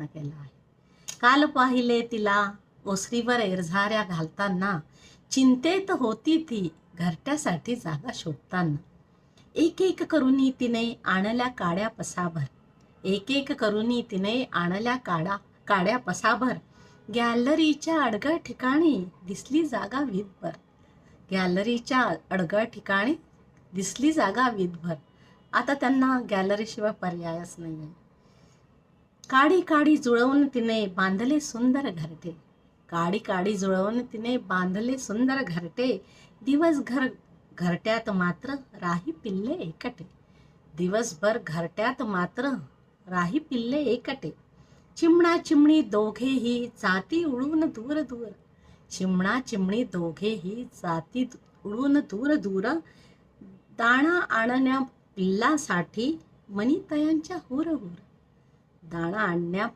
प्रयत्न केला आहे. काल पाहिले तिला ओसरीवर एरझाऱ्या घालताना, चिंतेत होती ती घरट्यासाठी जागा शोधताना. एक एक करुनी तिने आणल्या काड्या पसाभर, एक एक करुनी तिने आणल्या काड्या पसाभर. गॅलरीच्या अडगळ ठिकाणी दिसली जागा वीतभर, गॅलरीच्या अडगळ ठिकाणी दिसली जागा वीतभर. आता त्यांना गॅलरीशिवाय पर्यायच नाही आहे. काडी काडी जुळवून तिने बांधले सुंदर घरटे, काडी काडी जुळवून तिने बांधले सुंदर घरटे. दिवसभर घरट्यात मात्र राही पिल्ले एकटे, दिवसभर घरट्यात मात्र राही पिल्ले एकटे. चिमणा चिमणी दोघेही जाती उडून दूर दूर, चिमणा चिमणी दोघेही जाती उडून दूर दूर. दाणा आणण्या पिल्लासाठी मनीतयांच्या हुर हुर, दाणा आणण्या